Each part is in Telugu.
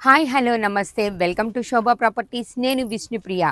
హాయ్ హలో నమస్తే వెల్కమ్ టు శోభా ప్రాపర్టీస్. నేను విష్ణుప్రియ.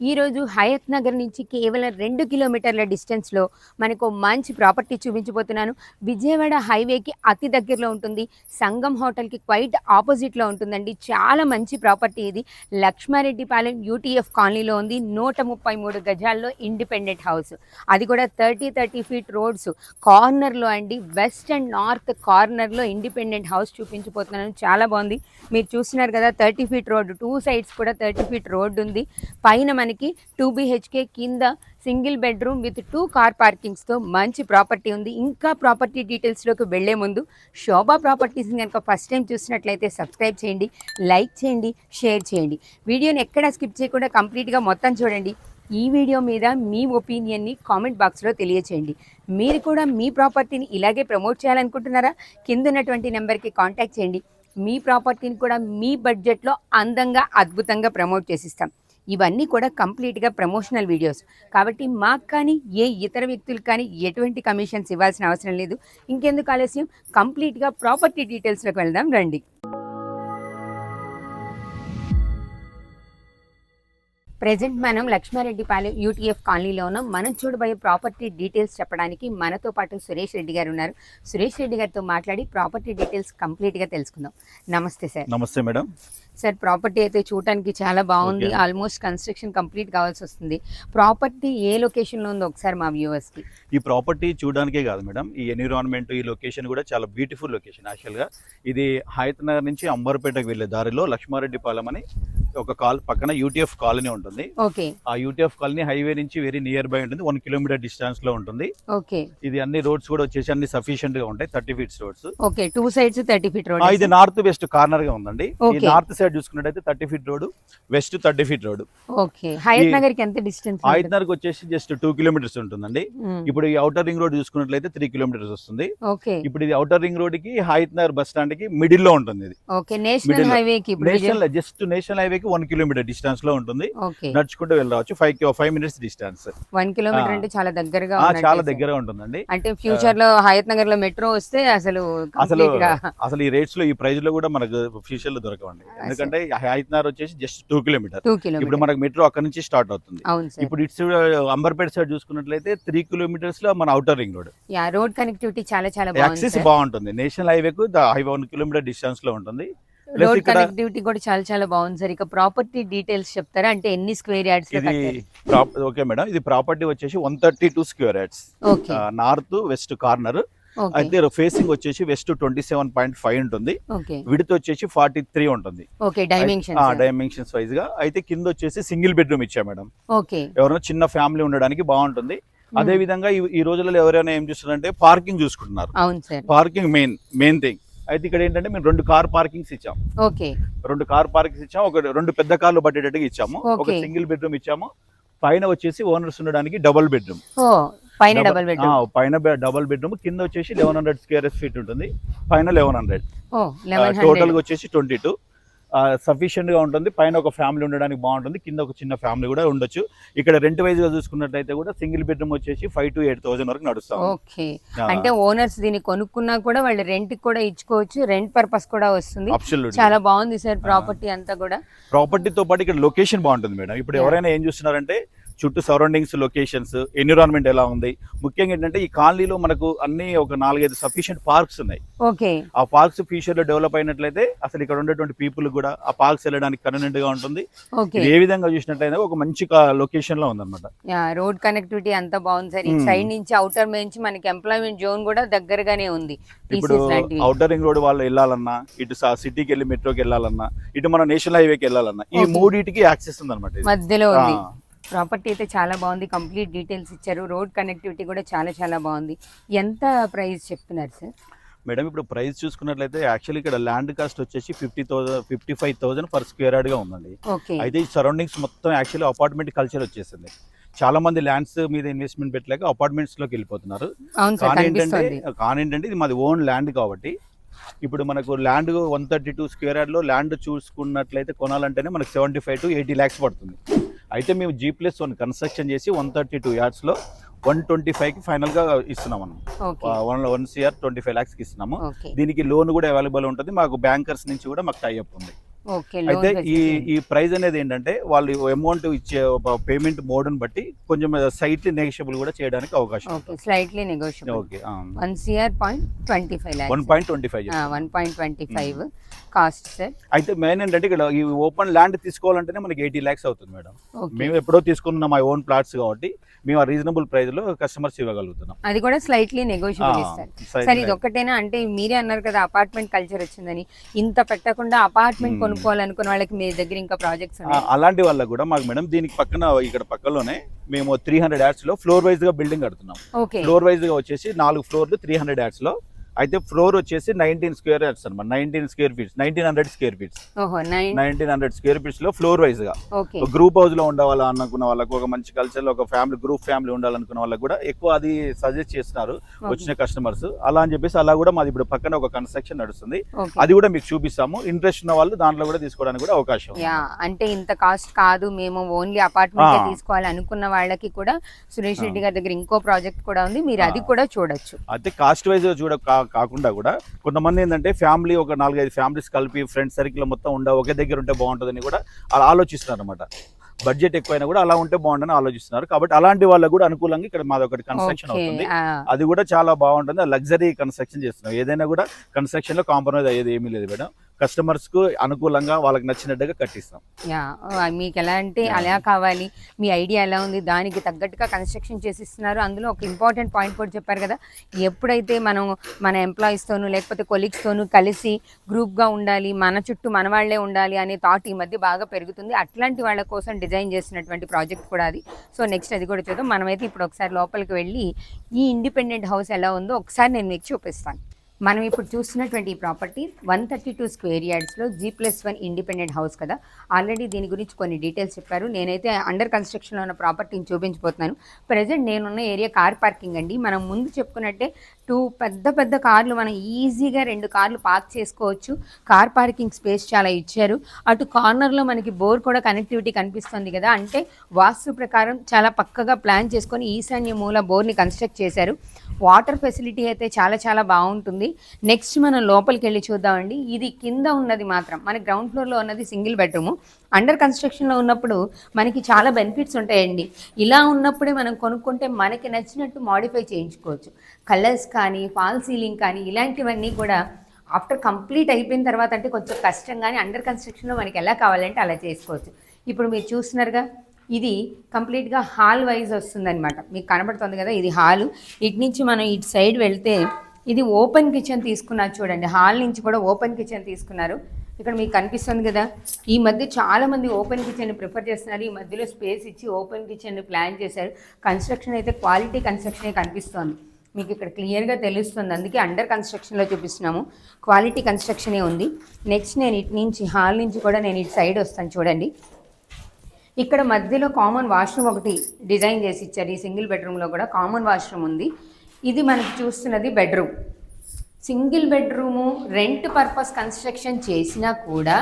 ఈరోజు హయత్ నగర్ నుంచి కేవలం 2 కిలోమీటర్ల డిస్టెన్స్లో మనకు మంచి ప్రాపర్టీ చూపించబోతున్నాను. విజయవాడ హైవేకి అతి దగ్గరలో ఉంటుంది. సంగం హోటల్కి క్వైట్ ఆపోజిట్లో ఉంటుందండి. చాలా మంచి ప్రాపర్టీ ఇది. లక్ష్మారెడ్డిపాలెం యూటీఎఫ్ కాలనీలో ఉంది. 133 గజాల్లో ఇండిపెండెంట్ హౌస్, అది కూడా 30 ఫీట్ రోడ్స్ కార్నర్లో అండి. వెస్ట్ అండ్ నార్త్ కార్నర్లో ఇండిపెండెంట్ హౌస్ చూపించబోతున్నాను. చాలా బాగుంది. మీరు చూస్తున్నారు కదా, 30 ఫీట్ రోడ్డు, 2 సైడ్స్ కూడా 30 ఫీట్ రోడ్డు ఉంది. పైన మనకి 2 BHK, కింద సింగిల్ బెడ్రూమ్ విత్ 2 కార్ పార్కింగ్స్తో మంచి ప్రాపర్టీ ఉంది. ఇంకా ప్రాపర్టీ డీటెయిల్స్లోకి వెళ్లే ముందు శోభా ప్రాపర్టీస్ని కనుక ఫస్ట్ టైం చూసినట్లయితే సబ్స్క్రైబ్ చేయండి, లైక్ చేయండి, షేర్ చేయండి. వీడియోని ఎక్కడ స్కిప్ చేయకుండా కంప్లీట్గా మొత్తం చూడండి. ఈ వీడియో మీద మీ ఒపీనియన్ని కామెంట్ బాక్స్లో తెలియచేయండి. మీరు కూడా మీ ప్రాపర్టీని ఇలాగే ప్రమోట్ చేయాలనుకుంటున్నారా? కింద ఉన్నటువంటి నెంబర్కి కాంటాక్ట్ చేయండి. మీ ప్రాపర్టీని కూడా మీ బడ్జెట్లో అందంగా అద్భుతంగా ప్రమోట్ చేసిస్తాం. ఇవన్నీ కూడా కంప్లీట్గా ప్రమోషనల్ వీడియోస్ కాబట్టి మాకు కానీ ఏ ఇతర వ్యక్తులకు కానీ ఎటువంటి కమిషన్స్ ఇవ్వాల్సిన అవసరం లేదు. ఇంకెందుకు ఆలస్యం, కంప్లీట్గా ప్రాపర్టీ డీటెయిల్స్లోకి వెళ్దాం రండి. ప్రెజెంట్ మనం లక్ష్మారెడ్డిపాలెం యూటీఎఫ్ కాలనీలో ఉన్నాం. మనం చూడబోయే ప్రాపర్టీ డీటెయిల్స్ చెప్పడానికి మనతో పాటు సురేష్ రెడ్డి గారు ఉన్నారు. సురేష్ రెడ్డి గారితో మాట్లాడి ప్రాపర్టీ డీటెయిల్స్ కంప్లీట్గా తెలుసుకుందాం. నమస్తే సార్. నమస్తే మేడం. సార్, ప్రాపర్టీ అయితే చూడటానికి చాలా బాగుంది. ఆల్మోస్ట్ కన్స్ట్రక్షన్ కంప్లీట్ కావాల్సి వస్తుంది. ప్రాపర్టీ ఏ లొకేషన్లో ఉందో ఒకసారి మా వ్యూవర్స్కి. ఈ ప్రాపర్టీ చూడడానికే కాదు మేడం, ఈ ఎన్విరాన్మెంట్, ఈ లొకేషన్ కూడా చాలా బ్యూటిఫుల్ లొకేషన్. యాక్చువల్గా ఇది హయత్ నగర్ నుంచి అంబర్పేటకు వెళ్ళే దారిలో లక్ష్మారెడ్డిపాలెం అని ఒక పక్కన యూటీఎఫ్ కాలనీ ఉంటుంది. ఓకే. ఆ యూటీఎఫ్ కాలనీ హైవే నుంచి వెరీ నియర్ బై ఉంటుంది. 1 కిలోమీటర్ డిస్టెన్స్ లో ఉంటుంది. ఓకే. ఇది అన్ని రోడ్స్ కూడా వచ్చేసి అన్ని సఫిషియెంట్ గా ఉంటాయి. 30 feets roads. Okay. 2 sides 30 feet road. ఇది నార్త్ వెస్ట్ కార్నర్ గా ఉందండి. ఈ నార్త్ సైడ్ చూసుకున్నట్టయితే 30 feet road, west 30 feet road. Okay. Hayat Nagar కి ఎంత డిస్టెన్స్? హయత్ నగర్ వచ్చేసి జస్ట్ 2 కిలోమీటర్స్ ఉంటుందండి. ఇప్పుడు ఈ అవుటర్ రింగ్ రోడ్ చూసుకున్నట్లయితే 3 కిలోమీటర్స్ వస్తుంది. ఓకే. ఇప్పుడు ఇది అవుటర్ రింగ్ రోడ్ కి హయత్ నగర్ బస్ స్టాండ్ కి మిడిల్ లో ఉంటుంది. ఇది ఓకే. నేషనల్ హైవే కి నేషనల్ హైవే కి 1 కిలోమీటర్ డిస్టెన్స్ లో ఉంటుంది. ఓకే. నడుచుకుంటూ వెళ్ళవచ్చు. 5 మినిట్స్ డిస్టెన్స్. 1 కిలోమీటర్ అంటే చాలా దగ్గరగా చాలా దగ్గరగా ఉంటుందండి. అంటే ఫ్యూచర్ లో హయత్ నగర్ లో మెట్రో వస్తే అసలు ఈ రేట్స్ లో, ఈ ప్రైస్ లో కూడా మనకు ఫ్యూచర్ లో దొరకవండి. ఎందుకంటే హయత్ నగర్ వచ్చేసి జస్ట్ 2 కిలోమీటర్. ఇప్పుడు మనకు మెట్రో అక్కడ నుంచి స్టార్ట్ అవుతుంది. ఇప్పుడు ఇట్స్ అంబర్పేట సైడ్ చూసుకున్నట్లయితే 3 కిలోమీటర్స్ లో మన outer ring road. Road connectivity చాలా యాక్సెస్ బాగుంటుంది. నేషనల్ హైవే కు 1 కిలోమీటర్ డిస్టెన్స్ లో ఉంటుంది. రోడ్ కనెక్టివిటీ కూడా చాలా బాగుంది సార్. ఇక ప్రాపర్టీ డీటెయిల్స్ చెప్తారా? అంటే ఎన్ని స్క్వేర్ యార్డ్స్ లో కట్టారు? ఓకే మేడం, ఇది ప్రాపర్టీ వచ్చేసి 132 square yards. North west corner అయితే ఫేసింగ్ వచ్చేసి వెస్ట్ 27.5 ఉంటుంది. విడ్త్ వచ్చేసి 43 ఉంటుంది. డైమెన్షన్స్ వైజ్ గా. అయితే కింద వచ్చేసి సింగిల్ బెడ్రూమ్ ఇచ్చా మేడం. ఎవరైనా చిన్న ఫ్యామిలీ ఉండడానికి బాగుంటుంది. అదే విధంగా ఈ రోజులలో ఎవరైనా ఏం చూస్తున్నారంటే పార్కింగ్ చూసుకుంటున్నారు. Parking main thing. అయితే ఇక్కడ ఏంటంటే మేము 2 కార్ పార్కింగ్స్ ఇచ్చాము. 2 కార్ పార్కింగ్స్ ఇచ్చాము. 2 పెద్ద కార్లు పట్టేటట్టుగా ఇచ్చాము. ఒక సింగిల్ బెడ్రూమ్ ఇచ్చాము. పైన వచ్చేసి ఓనర్స్ ఉండడానికి డబుల్ బెడ్రూమ్. పైన డబుల్ బెడ్రూమ్. కింద వచ్చేసి 1100 స్క్వేర్ ఫీట్ ఉంటుంది. పైన 1100. టోటల్ గా వచ్చేసి 22 సఫిషియెంట్ గా ఉంటుంది. పైన ఒక ఫ్యామిలీ ఉండడానికి బాగుంటుంది. కింద ఒక చిన్న ఫ్యామిలీ కూడా ఉండొచ్చు. ఇక్కడ రెంట్ వైజ్ గా చూసుకున్నట్లయితే కూడా సింగిల్ బెడ్రూమ్ వచ్చేసి 5,000 to 8,000 వరకు నడుస్తాం. ఓకే. అంటే ఓనర్స్ దీన్ని కొనుక్కున్నా కూడా వాళ్ళు రెంట్ కూడా ఇచ్చుకోవచ్చు. రెంట్ పర్పస్ కూడా వస్తుంది. చాలా బాగుంది సార్ ప్రాపర్టీ అంతా కూడా. ప్రాపర్టీతో పాటు ఇక్కడ లొకేషన్ బాగుంటుంది మేడం. ఇప్పుడు ఎవరైనా ఏం చూస్తున్నారంటే చుట్టూ సరౌండింగ్స్, లొకేషన్స్, ఎన్విరాన్మెంట్ ఎలా ఉంది. ముఖ్యంగా ఏంటంటే ఈ కాలనీలో మనకు అన్ని ఒక 4-5 సఫిషియెంట్ పార్క్స్ ఉన్నాయి. ఆ పార్క్స్ ఫ్యూచర్ లో డెవలప్ అయినట్లయితే అసలు ఇక్కడ ఉండేటువంటి పీపుల్ కూడా ఆ పార్క్స్ వెళ్ళడానికి కన్వీనియంట్ గా ఉంటుంది. ఏ విధంగా చూసినట్లయితే ఒక మంచి లొకేషన్ లో ఉందన్నమాట. రోడ్ కనెక్టివిటీ అంతా బాగుంది సార్. ఈ సైడ్ నుంచి అవుటర్ నుంచి మనకి ఎంప్లాయ్మెంట్ జోన్ కూడా దగ్గరగానే ఉంది. ఇప్పుడు అవుటర్ రింగ్ రోడ్ వాళ్ళు వెళ్ళాలన్నా, ఇటు సిటీకి వెళ్ళి మెట్రోకి వెళ్ళాలన్నా, ఇటు మన నేషనల్ హైవేకి వెళ్ళాలన్నా, ఈ మూడింటికి యాక్సెస్ ఉంది అనమాట. మధ్యలో ఉంది. ప్రాపర్టీ అయితే చాలా బాగుంది. కంప్లీట్ డీటెయిల్స్ ఇచ్చారు. రోడ్ కనెక్టివిటీ కూడా చాలా బాగుంది. ఎంత ప్రైస్ చెప్తున్నారు సార్? మేడం, ఇప్పుడు ప్రైస్ చూసుకున్నట్లయితే యాక్చువల్లీ ఇక్కడ ల్యాండ్ కాస్ట్ వచ్చేసి 55,000 పర్ స్క్వేర్ యార్డ్ గా ఉందండి. అయితే ఈ సరౌండింగ్స్ మొత్తం యాక్చువల్లీ అపార్ట్మెంట్ కల్చర్ వచ్చేసింది. చాలా మంది ల్యాండ్స్ మీద ఇన్వెస్ట్మెంట్ పెట్టలేక అపార్ట్మెంట్స్ లోకి వెళ్ళిపోతున్నారు. కానీ ఏంటంటే ఇది మాది ఓన్ ల్యాండ్ కాబట్టి ఇప్పుడు మనకు ల్యాండ్ 132 స్క్వేర్ యార్డ్ లో ల్యాండ్ చూసుకున్నట్లయితే కొనాలంటేనే మనకు 75 to 80 lakhs పడుతుంది. అయితే మేము G+1 కన్స్ట్రక్షన్ చేసి 132 yards లో 125 కి ఫైనల్ గా ఇస్తున్నాం. మనం 1 CR 25 lakhs కి ఇస్తున్నాము. దీనికి లోన్ కూడా అవైలబుల్ ఉంటుంది. మాకు బ్యాంకర్స్ నుంచి కూడా మాకు టై అప్ ఉంది. అయితే ఈ ప్రైస్ అనేది ఏంటంటే వాళ్ళు అమౌంట్ ఇచ్చే పేమెంట్ మోడ్ ని బట్టి కొంచెం సైట్లీ నెగోషియబుల్ కూడా చేయడానికి అవకాశం. Slightly negotiable. Okay. 1.25 lakhs. 1.25 cost sir. అయితే మెయిన్ ఏంటంటే ఇక్కడ ఈ ఓపెన్ ల్యాండ్ తీసుకోవాలంటేనే మనకి 80 lakhs అవుతుంది మేడం. మేము ఎప్పుడో తీసుకున్న మా ఓన్ ప్లాట్స్ కాబట్టి మేము ఆ రీజనబుల్ ప్రైస్ లో కస్టమర్స్ ఇవ్వగలుగుతున్నాం. అది కూడా స్లైట్లీ నెగోషియబుల్ ఇస్తారు సార్. ఇది ఒక్కటేనా అంటే మీరే అన్నారు కదా అపార్ట్మెంట్ కల్చర్ వచ్చిందని, ఇంత పెట్టకుండా అపార్ట్మెంట్ కొనుక్కోవాలనుకున్న వాళ్ళకి మీ దగ్గర ఇంకా ప్రాజెక్ట్స్ అలాంటి వాళ్ళకి కూడా మాకు మేడం దీనికి పక్కన ఇక్కడ పక్కలోనే మేము 300 yards లో ఫ్లోర్ వైజ్ గా బిల్డింగ్ కడుతున్నాం. ఫ్లోర్ వైజ్ గా వచ్చేసి 4 ఫ్లోర్లు 300 yards లో. అయితే ఫ్లోర్ వచ్చేసి 19 square yards అనమాట. 1900 square feet 1900 square feet లో ఫ్లోర్ వైజ్ గా గ్రూప్ హౌస్ లో ఉండాలనుకున్న వాళ్ళకు, ఒక మంచి కల్చర్ లో ఒక ఫ్యామిలీ గ్రూప్ ఫ్యామిలీ ఉండాలనుకున్న వాళ్ళకి కూడా ఎక్కువ అది సజెస్ట్ చేస్తున్నారు వచ్చిన కస్టమర్స్. అలా అని చెప్పేసి అలా కూడా మాది ఇప్పుడు పక్కన ఒక కన్స్ట్రక్షన్ నడుస్తుంది, అది కూడా మీకు చూపిస్తాము. ఇంట్రెస్ట్ ఉన్న వాళ్ళు దాంట్లో కూడా తీసుకోవడానికి కూడా అవకాశం. అంటే ఇంత కాస్ట్ కాదు, మేము ఓన్లీ అపార్ట్మెంట్ తీసుకోవాలి అనుకున్న వాళ్ళకి కూడా సురేష్ రెడ్డి గారి దగ్గర ఇంకో ప్రాజెక్ట్ కూడా ఉంది, మీరు అది కూడా చూడొచ్చు. అయితే కాస్ట్ వైజ్ కాకుండా కూడా కొంతమంది ఏంటంటే ఫ్యామిలీ ఒక 4-5 ఫ్యామిలీస్ కలిపి ఫ్రెండ్స్ సర్కిల్ మొత్తం ఒకే దగ్గర ఉంటే బాగుంటుందని కూడా అలా ఆలోచిస్తున్నారు అనమాట. బడ్జెట్ ఎక్కువైనా కూడా అలా ఉంటే బాగుంటుందని ఆలోచిస్తున్నారు. కాబట్టి అలాంటి వాళ్ళకు కూడా అనుకూలంగా ఇక్కడ మాది ఒకటి కన్స్ట్రక్షన్ అవుతుంది, అది కూడా చాలా బాగుంటుంది. లగ్జరీ కన్స్ట్రక్షన్ చేస్తున్నాం. ఏదైనా కూడా కన్స్ట్రక్షన్ లో కాంప్రమైజ్ అయ్యేది ఏమీ లేదు మేడం. కస్టమర్స్ కు అనుకూలంగా వాళ్ళకి నచ్చినట్టుగా కట్టిస్తాం. మీకు ఎలా అంటే అలా కావాలి, మీ ఐడియా ఎలా ఉంది దానికి తగ్గట్టుగా కన్స్ట్రక్షన్ చేసిస్తున్నారు. అందులో ఒక ఇంపార్టెంట్ పాయింట్ కూడా చెప్పారు కదా, ఎప్పుడైతే మనం మన ఎంప్లాయీస్ తోనూ లేకపోతే కొలీగ్స్ తోనూ కలిసి గ్రూప్ గా ఉండాలి, మన చుట్టూ మన వాళ్లే ఉండాలి అనే థాట్ ఈ మధ్య బాగా పెరుగుతుంది. అట్లాంటి వాళ్ళ కోసం డిజైన్ చేసినటువంటి ప్రాజెక్ట్ కూడా అది. సో నెక్స్ట్ అది కూడా చూద్దాం. మనమైతే ఇప్పుడు ఒకసారి లోపలికి వెళ్ళి ఈ ఇండిపెండెంట్ హౌస్ ఎలా ఉందో ఒకసారి నేను మీకు చూపిస్తాను. మనం ఇప్పుడు చూస్తున్నటువంటి ఈ property 132 square yardsలో G+1 independent house కదా. ఆల్రెడీ దీని గురించి కొన్ని డీటెయిల్స్ చెప్పారు. నేనైతే అండర్ కన్స్ట్రక్షన్లో ఉన్న ప్రాపర్టీని చూపించబోతున్నాను. ప్రజెంట్ నేనున్న ఏరియా కార్ పార్కింగ్ అండి. మనం ముందు చెప్పుకున్నట్టే 2 పెద్ద కార్లు మనం ఈజీగా 2 కార్లు పార్క్ చేసుకోవచ్చు. కార్ పార్కింగ్ స్పేస్ చాలా ఇచ్చారు. అటు కార్నర్లో మనకి బోర్ కూడా కనెక్టివిటీ కనిపిస్తుంది కదా, అంటే వాస్తు ప్రకారం చాలా పక్కగా ప్లాన్ చేసుకొని ఈశాన్య మూల బోర్ని కన్స్ట్రక్ట్ చేశారు. వాటర్ ఫెసిలిటీ అయితే చాలా బాగుంటుంది. నెక్స్ట్ మనం లోపలికి వెళ్ళి చూద్దామండి. ఇది కింద ఉన్నది మాత్రం మన గ్రౌండ్ ఫ్లోర్లో ఉన్నది సింగిల్ బెడ్రూము. అండర్ కన్స్ట్రక్షన్లో ఉన్నప్పుడు మనకి చాలా బెనిఫిట్స్ ఉంటాయండి. ఇలా ఉన్నప్పుడే మనం కొనుక్కుంటే మనకి నచ్చినట్టు మాడిఫై చేయించుకోవచ్చు. కలర్స్ కానీ ఫాల్ సీలింగ్ కానీ ఇలాంటివన్నీ కూడా ఆఫ్టర్ కంప్లీట్ అయిపోయిన తర్వాత అంటే కొంచెం కష్టం, కానీ అండర్ కన్స్ట్రక్షన్లో మనకి ఎలా కావాలంటే అలా చేసుకోవచ్చు. ఇప్పుడు మీరు చూస్తున్నారుగా, ఇది కంప్లీట్గా హాల్ వైజ్ వస్తుందన్నమాట. మీకు కనబడుతుంది కదా, ఇది హాలు. ఇటు నుంచి మనం ఇటు సైడ్ వెళ్తే ఇది ఓపెన్ కిచెన్ తీసుకున్నారు చూడండి. హాల్ నుంచి కూడా ఓపెన్ కిచెన్ తీసుకున్నారు. ఇక్కడ మీకు కనిపిస్తుంది కదా, ఈ మధ్య చాలామంది ఓపెన్ కిచెన్ ప్రిఫర్ చేస్తున్నారు. ఈ మధ్యలో స్పేస్ ఇచ్చి ఓపెన్ కిచెన్ ప్లాన్ చేశారు. కన్స్ట్రక్షన్ అయితే క్వాలిటీ కన్స్ట్రక్షనే కనిపిస్తోంది, మీకు ఇక్కడ క్లియర్గా తెలుస్తుంది. అందుకే అండర్ కన్స్ట్రక్షన్లో చూపిస్తున్నాము, క్వాలిటీ కన్స్ట్రక్షనే ఉంది. నెక్స్ట్ నేను ఇటు నుంచి హాల్ నుంచి కూడా నేను ఇటు సైడ్ వస్తాను చూడండి. ఇక్కడ మధ్యలో కామన్ వాష్రూమ్ ఒకటి డిజైన్ చేసి ఇచ్చారు. ఈ సింగిల్ బెడ్రూమ్లో కూడా కామన్ వాష్రూమ్ ఉంది. ఇది మనకి చూస్తున్నది bedroom. Single bedroom rent purpose construction చేసినా కూడా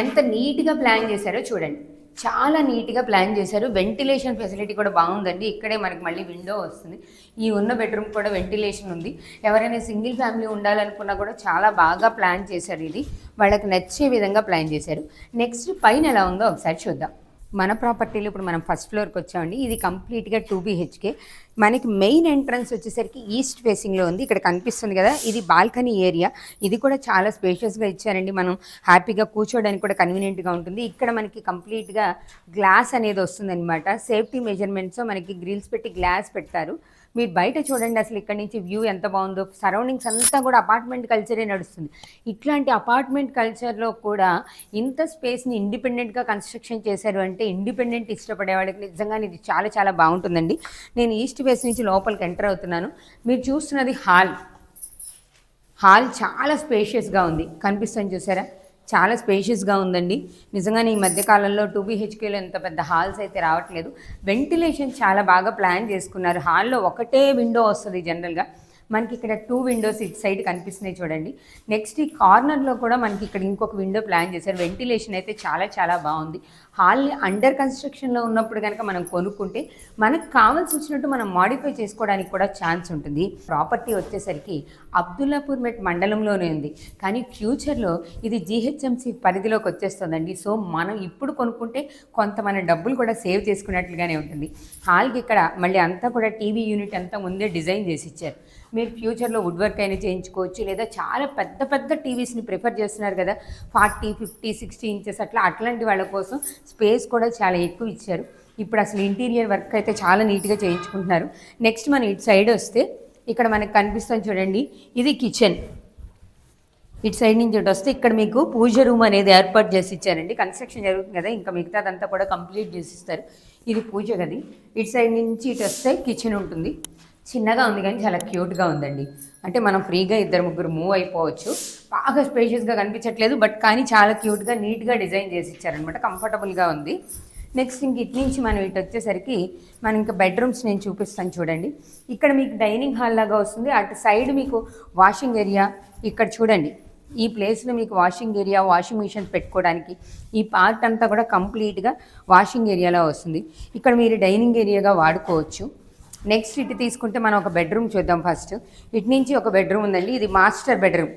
ఎంత నీట్గా ప్లాన్ చేశారో చూడండి. చాలా నీట్గా ప్లాన్ చేశారు. వెంటిలేషన్ ఫెసిలిటీ కూడా బాగుందండి. ఇక్కడే మనకి మళ్ళీ విండో వస్తుంది. ఈ ఉన్న బెడ్రూమ్ కూడా వెంటిలేషన్ ఉంది. ఎవరైనా సింగిల్ ఫ్యామిలీ ఉండాలనుకున్నా కూడా చాలా బాగా ప్లాన్ చేశారు. ఇది వాళ్ళకి నచ్చే విధంగా ప్లాన్ చేశారు. నెక్స్ట్ పైన ఎలా ఉందో ఒకసారి చూద్దాం. మన ప్రాపర్టీలో ఇప్పుడు మనం ఫస్ట్ ఫ్లోర్కి వచ్చామండి. ఇది కంప్లీట్గా 2 BHK. మనకి మెయిన్ ఎంట్రన్స్ వచ్చేసరికి ఈస్ట్ ఫేసింగ్లో ఉంది. ఇక్కడ కనిపిస్తుంది కదా, ఇది బాల్కనీ ఏరియా. ఇది కూడా చాలా స్పేషియస్గా ఇచ్చారండి. మనం హ్యాపీగా కూర్చోవడానికి కూడా కన్వీనియంట్గా ఉంటుంది. ఇక్కడ మనకి కంప్లీట్గా గ్లాస్ అనేది వస్తుందన్నమాట. సేఫ్టీ మెజర్మెంట్స్ మనకి గ్రిల్స్ పెట్టి గ్లాస్ పెడతారు. మీరు బయట చూడండి అసలు ఇక్కడ నుంచి వ్యూ ఎంత బాగుందో. సరౌండింగ్స్ అంతా కూడా అపార్ట్మెంట్ కల్చరే నడుస్తుంది. ఇట్లాంటి అపార్ట్మెంట్ కల్చర్లో కూడా ఇంత స్పేస్ని ఇండిపెండెంట్గా కన్స్ట్రక్షన్ చేశారు అంటే ఇండిపెండెంట్ ఇష్టపడే వాళ్ళకి నిజంగా ఇది చాలా బాగుంటుందండి. నేను ఈస్ట్ ఫేస్ నుంచి లోపలికి ఎంటర్ అవుతున్నాను. మీరు చూస్తున్నది హాల్ చాలా స్పేషియస్గా ఉంది. కనిపిస్తుంది చూసారా, చాలా స్పేషియస్గా ఉందండి. నిజంగానే ఈ మధ్యకాలంలో 2 BHKలో ఎంత పెద్ద హాల్స్ అయితే రావట్లేదు. వెంటిలేషన్ చాలా బాగా ప్లాన్ చేసుకున్నారు. హాల్లో ఒకటే విండో వస్తుంది జనరల్గా, మనకి ఇక్కడ 2 విండోస్ ఇటు సైడ్ కనిపిస్తున్నాయి చూడండి. నెక్స్ట్ ఈ కార్నర్లో కూడా మనకి ఇక్కడ ఇంకొక విండో ప్లాన్ చేశారు. వెంటిలేషన్ అయితే చాలా చాలా బాగుంది. హాల్ని అండర్ కన్స్ట్రక్షన్లో ఉన్నప్పుడు కనుక మనం కొనుక్కుంటే మనకు కావాల్సి వచ్చినట్టు మనం మాడిఫై చేసుకోవడానికి కూడా ఛాన్స్ ఉంటుంది. ప్రాపర్టీ వచ్చేసరికి అబ్దుల్లాపూర్ మెట్ మండలంలోనే ఉంది, కానీ ఫ్యూచర్లో ఇది జీహెచ్ఎంసీ పరిధిలోకి వచ్చేస్తుందండి. సో మనం ఇప్పుడు కొనుక్కుంటే కొంత మన డబ్బులు కూడా సేవ్ చేసుకున్నట్లుగానే ఉంటుంది. హాల్కి ఇక్కడ మళ్ళీ అంతా కూడా టీవీ యూనిట్ అంతా ముందే డిజైన్ చేసి ఇచ్చారు. మీరు ఫ్యూచర్లో వుడ్ వర్క్ అయినా చేయించుకోవచ్చు, లేదా చాలా పెద్ద పెద్ద టీవీస్ని ప్రిఫర్ చేస్తున్నారు కదా, 40, 50, 60 ఇంచెస్ అట్లాంటి వాళ్ళ కోసం స్పేస్ కూడా చాలా ఎక్కువ ఇచ్చారు. ఇప్పుడు అసలు ఇంటీరియర్ వర్క్ అయితే చాలా నీట్గా చేయించుకుంటున్నారు. నెక్స్ట్ మనం ఇటు సైడ్ వస్తే ఇక్కడ మనకు కనిపిస్తుంది చూడండి, ఇది కిచెన్. ఇటు సైడ్ నుంచి ఇటు వస్తే ఇక్కడ మీకు పూజ రూమ్ అనేది ఏర్పాటు చేసి ఇచ్చారండి. కన్స్ట్రక్షన్ జరుగుతుంది కదా, ఇంకా మిగతాదంతా కూడా కంప్లీట్ చేసి ఇస్తారు. ఇది పూజ గది. ఇటు సైడ్ నుంచి ఇటు వస్తే కిచెన్ ఉంటుంది. చిన్నగా ఉంది కానీ చాలా క్యూట్గా ఉందండి. అంటే మనం ఫ్రీగా 2-3 మూవ్ అయిపోవచ్చు. బాగా స్పేషియస్గా కనిపించట్లేదు, బట్ కానీ చాలా క్యూట్గా నీట్గా డిజైన్ చేసి ఇచ్చారనమాట. కంఫర్టబుల్గా ఉంది. నెక్స్ట్ ఇంక ఇటు నుంచి మనం ఇటు వచ్చేసరికి మనం ఇంకా బెడ్రూమ్స్ నేను చూపిస్తాను చూడండి. ఇక్కడ మీకు డైనింగ్ హాల్ లాగా వస్తుంది. అటు సైడ్ మీకు వాషింగ్ ఏరియా. ఇక్కడ చూడండి, ఈ ప్లేస్లో మీకు వాషింగ్ ఏరియా, వాషింగ్ మిషన్ పెట్టుకోవడానికి ఈ పార్ట్ అంతా కూడా కంప్లీట్గా వాషింగ్ ఏరియాలో వస్తుంది. ఇక్కడ మీరు డైనింగ్ ఏరియాగా వాడుకోవచ్చు. నెక్స్ట్ ఇటు తీసుకుంటే మనం ఒక బెడ్రూమ్ చూద్దాం. ఫస్ట్ ఇటు నుంచి ఒక బెడ్రూమ్ ఉందండి. ఇది మాస్టర్ బెడ్రూమ్.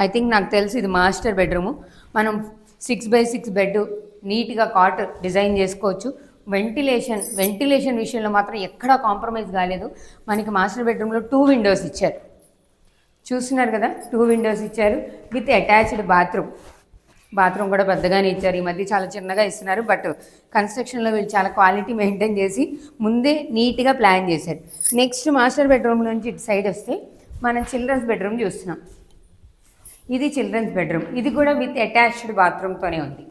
ఐ థింక్ నాకు తెలుసు ఇది మాస్టర్ బెడ్రూము. మనం 6x6 బెడ్ నీట్గా కాట్ డిజైన్ చేసుకోవచ్చు. వెంటిలేషన్ విషయంలో మాత్రం ఎక్కడా కాంప్రమైజ్ కాలేదు. మనకి మాస్టర్ బెడ్రూమ్లో 2 విండోస్ ఇచ్చారు. చూస్తున్నారు కదా, 2 విండోస్ ఇచ్చారు విత్ అటాచ్డ్ బాత్రూమ్ కూడా పెద్దగానే ఇచ్చారు. ఈ మధ్య చాలా చిన్నగా ఇస్తున్నారు, బట్ కన్స్ట్రక్షన్లో వీళ్ళు చాలా క్వాలిటీ మెయింటైన్ చేసి ముందే నీట్గా ప్లాన్ చేశారు. నెక్స్ట్ మాస్టర్ బెడ్రూమ్ నుంచి ఇటు సైడ్ వస్తే మనం చిల్డ్రన్స్ బెడ్రూమ్ చూస్తున్నాం. ఇది చిల్డ్రన్స్ బెడ్రూమ్. ఇది కూడా విత్ అటాచ్డ్ బాత్రూమ్తోనే ఉంది.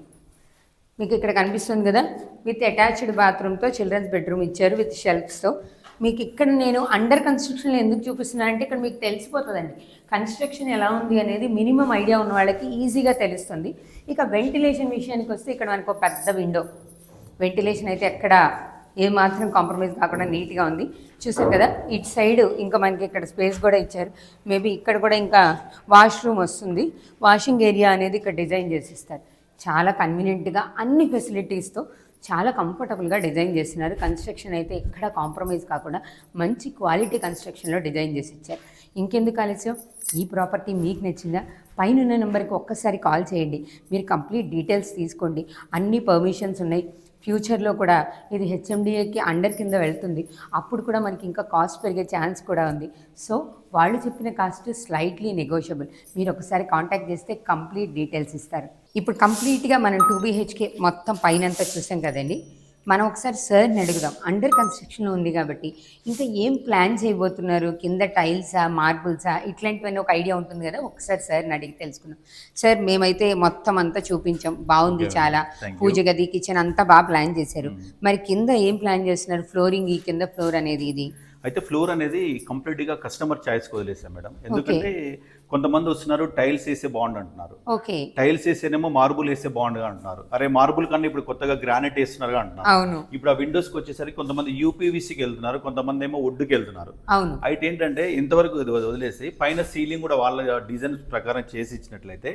మీకు ఇక్కడ కనిపిస్తుంది కదా, విత్ అటాచ్డ్ బాత్రూమ్తో చిల్డ్రన్స్ బెడ్రూమ్ ఇచ్చారు విత్ షెల్ఫ్స్తో. మీకు ఇక్కడ నేను అండర్ కన్స్ట్రక్షన్లో ఎందుకు చూపిస్తున్నాను అంటే ఇక్కడ మీకు తెలిసిపోతుందండి కన్స్ట్రక్షన్ ఎలా ఉంది అనేది. మినిమం ఐడియా ఉన్న వాళ్ళకి ఈజీగా తెలుస్తుంది. ఇక వెంటిలేషన్ విషయానికి వస్తే ఇక్కడ మనకు ఒక పెద్ద విండో. వెంటిలేషన్ అయితే ఎక్కడ ఏమాత్రం కాంప్రమైజ్ కాకుండా నీట్గా ఉంది. చూసారు కదా, ఇటు సైడ్ ఇంకా మనకి ఇక్కడ స్పేస్ కూడా ఇచ్చారు. మేబీ ఇక్కడ కూడా ఇంకా వాష్రూమ్ వస్తుంది. వాషింగ్ ఏరియా అనేది ఇక్కడ డిజైన్ చేసి ఇస్తారు. చాలా కన్వీనియంట్గా అన్ని ఫెసిలిటీస్తో చాలా కంఫర్టబుల్గా డిజైన్ చేస్తున్నారు. కన్స్ట్రక్షన్ అయితే ఎక్కడ కాంప్రమైజ్ కాకుండా మంచి క్వాలిటీ కన్స్ట్రక్షన్లో డిజైన్ చేసి ఇచ్చారు. ఇంకెందుకు ఆలస్యం, ఈ ప్రాపర్టీ మీకు నచ్చిందా? పైన ఉన్న నెంబర్కి ఒక్కసారి కాల్ చేయండి. మీరు కంప్లీట్ డీటెయిల్స్ తీసుకోండి. అన్ని పర్మిషన్స్ ఉన్నాయి. ఫ్యూచర్లో కూడా ఇది హెచ్ఎండిఏకి అండర్ కింద వెళ్తుంది. అప్పుడు కూడా మనకి ఇంకా కాస్ట్ పెరిగే ఛాన్స్ కూడా ఉంది. సో వాళ్ళు చెప్పిన కాస్ట్ స్లైట్లీ నెగోషియబుల్. మీరు ఒకసారి కాంటాక్ట్ చేస్తే కంప్లీట్ డీటెయిల్స్ ఇస్తారు. ఇప్పుడు కంప్లీట్గా మనం 2 BHK మొత్తం పైనంతా చూసాం కదండి. మనం ఒకసారి సార్ని అడుగుదాం. అండర్ కన్స్ట్రక్షన్లో ఉంది కాబట్టి ఇంకా ఏం ప్లాన్ చేయబోతున్నారు, కింద టైల్సా, మార్బుల్సా, ఇట్లాంటివన్నీ ఒక ఐడియా ఉంటుంది కదా. ఒకసారి సార్ని అడిగి తెలుసుకున్నాం. సార్, మేమైతే మొత్తం అంతా చూపించాం, బాగుంది చాలా. పూజ గది, కిచెన్ అంతా బాగా ప్లాన్ చేశారు. మరి కింద ఏం ప్లాన్ చేస్తున్నారు? ఫ్లోరింగ్, ఈ కింద ఫ్లోర్ అనేది ఇది అయితే ఫ్లోర్ అనేది కంప్లీట్గా కస్టమర్ చాయిస్ వదిలేసాం మేడం. ఎందుకంటే కొంతమంది వస్తున్నారు టైల్స్ వేసే బాగుండు అంటున్నారు, టైల్స్ వేసేనేమో మార్బుల్ వేస్తే బాగుండుగా అంటున్నారు. అరే మార్బుల్ కన్నా ఇప్పుడు కొత్తగా గ్రానైట్ వేస్తున్నారు అంటున్నారు. ఇప్పుడు ఆ విండోస్ కి వచ్చేసరికి కొంతమంది యూపీవీసీకి వెళ్తున్నారు, కొంతమంది ఏమో వుడ్కి వెళ్తున్నారు. అయితే ఏంటంటే ఇంతవరకు వదిలేసి పైన సీలింగ్ కూడా వాళ్ళ డిజైన్ ప్రకారం చేసి ఇచ్చినట్లయితే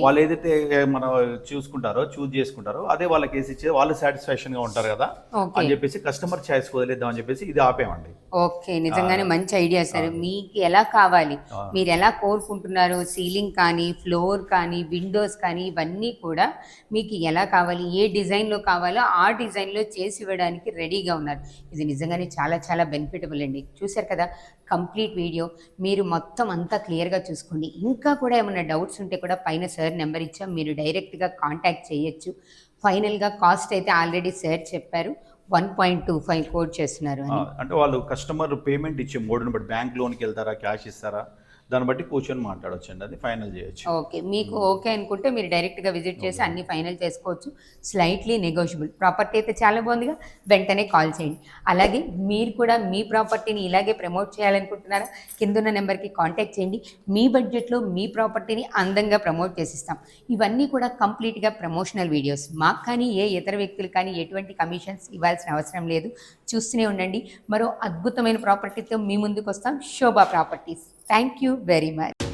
వాళ్ళు ఏదైతే మనం చూస్ చేసుకుంటారో అదే వాళ్ళకి వేసి ఇచ్చే వాళ్ళు సాటిస్ఫాక్షన్ గా ఉంటారు కదా అని చెప్పేసి కస్టమర్ చాయిస్ వదిలేద్దాం అని చెప్పేసి ఇది ఆపేమండి. ఓకే, నిజంగానే మంచి ఐడియా సార్. మీకు ఎలా కావాలి, మీరు ఎలా కోరుకుంటున్నారు, సీలింగ్ కానీ, ఫ్లోర్ కానీ, విండోస్ కానీ, ఇవన్నీ కూడా మీకు ఎలా కావాలి, ఏ డిజైన్లో కావాలో ఆ డిజైన్లో చేసి ఇవ్వడానికి రెడీగా ఉన్నారు. ఇది నిజంగానే చాలా చాలా బెనిఫిటబుల్ అండి. చూశారు కదా కంప్లీట్ వీడియో. మీరు మొత్తం అంతా క్లియర్గా చూసుకోండి. ఇంకా కూడా ఏమైనా డౌట్స్ ఉంటే కూడా పైన సార్ నెంబర్ ఇచ్చాం, మీరు డైరెక్ట్గా కాంటాక్ట్ చేయొచ్చు. ఫైనల్గా కాస్ట్ అయితే ఆల్రెడీ సార్ చెప్పారు, 1.25 కోట్ చేస్తున్నారు అని. అంటే వాళ్ళు కస్టమర్ పేమెంట్ ఇచ్చే మోడ్ని బట్టి బ్యాంక్ లోన్కి వెళ్తారా, క్యాష్ ఇస్తారా, దాన్ని బట్టి కూర్చొని మాట్లాడొచ్చు అండి, అది ఫైనల్ చేయొచ్చు. ఓకే, మీకు ఓకే అనుకుంటే మీరు డైరెక్ట్గా విజిట్ చేసి అన్ని ఫైనల్ చేసుకోవచ్చు. Slightly negotiable. ప్రాపర్టీ అయితే చాలా బాగుందిగా, వెంటనే కాల్ చేయండి. అలాగే మీరు కూడా మీ ప్రాపర్టీని ఇలాగే ప్రమోట్ చేయాలనుకుంటున్నారా? కిందున్న నెంబర్కి కాంటాక్ట్ చేయండి. మీ బడ్జెట్లో మీ ప్రాపర్టీని అందంగా ప్రమోట్ చేసిస్తాం. ఇవన్నీ కూడా కంప్లీట్గా ప్రమోషనల్ వీడియోస్. మాకు కానీ ఏ ఇతర వ్యక్తులు కానీ ఎటువంటి కమిషన్స్ ఇవ్వాల్సిన అవసరం లేదు. చూస్తూనే ఉండండి. మరో అద్భుతమైన ప్రాపర్టీతో మీ ముందుకు వస్తాం. Sobha properties. Thank you very much.